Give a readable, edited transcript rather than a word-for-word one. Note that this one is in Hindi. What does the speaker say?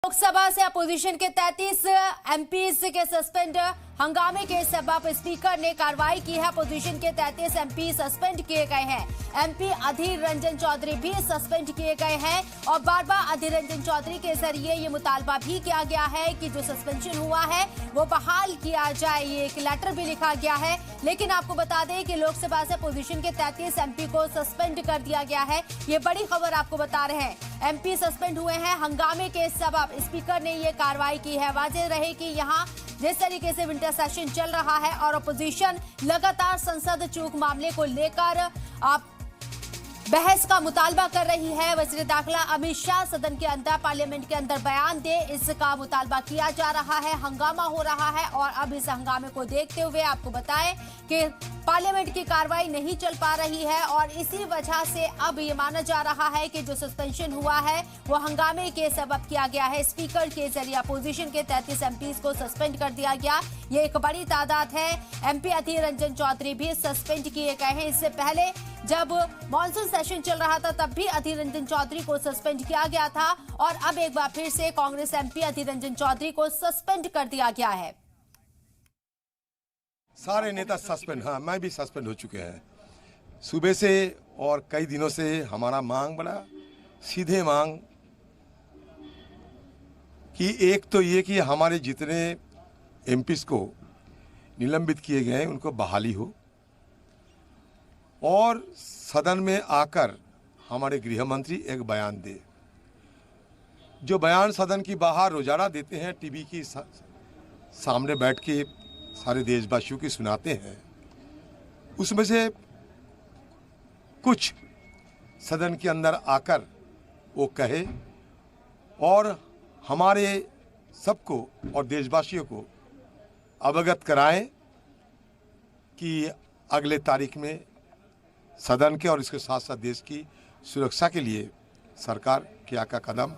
लोकसभा से अपोजिशन के 33 एमपीज के सस्पेंड। हंगामे के सबब स्पीकर ने कार्रवाई की है। अपोजिशन के 33 एमपी सस्पेंड किए गए हैं। एमपी अधीर रंजन चौधरी भी सस्पेंड किए गए हैं और बार बार अधीर रंजन चौधरी के जरिए ये मुतालबा भी किया गया है कि जो सस्पेंशन हुआ है वो बहाल किया जाए। ये एक लेटर भी लिखा गया है। लेकिन आपको बता दें कि लोकसभा से अपोजिशन के 33 एमपी को सस्पेंड कर दिया गया है। ये बड़ी खबर आपको बता रहे हैं। एमपी सस्पेंड हुए हैं। हंगामे के सबब स्पीकर ने ये कार्रवाई की है। वाज़ेह रहे कि यहाँ जिस तरीके से विंटर सेशन चल रहा है और अपोजिशन लगातार संसद चूक मामले को लेकर बहस का मुतालबा कर रही है। वज़ीर दाखिला अमित शाह सदन के अंदर पार्लियामेंट के अंदर बयान दे, इसका मुतालबा किया जा रहा है। हंगामा हो रहा है और अब इस हंगामे को देखते हुए आपको बताएं कि पार्लियामेंट की कार्रवाई नहीं चल पा रही है और इसी वजह से अब ये माना जा रहा है कि जो सस्पेंशन हुआ है वो हंगामे के सबब किया गया है। स्पीकर के जरिए अपोजिशन के 33 एमपीज को सस्पेंड कर दिया गया। ये एक बड़ी तादाद है। एमपी अधीर रंजन चौधरी भी सस्पेंड किए गए हैं। इससे पहले जब मॉनसून सेशन चल रहा था तब भी अधीर रंजन चौधरी को सस्पेंड किया गया था और अब एक बार फिर से कांग्रेस एमपी अधीर रंजन चौधरी को सस्पेंड कर दिया गया है। सारे नेता सस्पेंड, हाँ मैं भी सस्पेंड हो चुके हैं सुबह से और कई दिनों से। हमारा मांग बड़ा सीधे मांग कि एक तो ये कि हमारे जितने एमपीज को निलंबित किए गए हैं उनको बहाली हो और सदन में आकर हमारे गृह मंत्री एक बयान दे। जो बयान सदन की बाहर रोजाना देते हैं, टीवी की सामने बैठ के सारे देशवासियों की सुनाते हैं, उसमें से कुछ सदन के अंदर आकर वो कहे और हमारे सबको और देशवासियों को अवगत कराएं कि अगले तारीख में सदन के और इसके साथ साथ देश की सुरक्षा के लिए सरकार क्या क्या कदम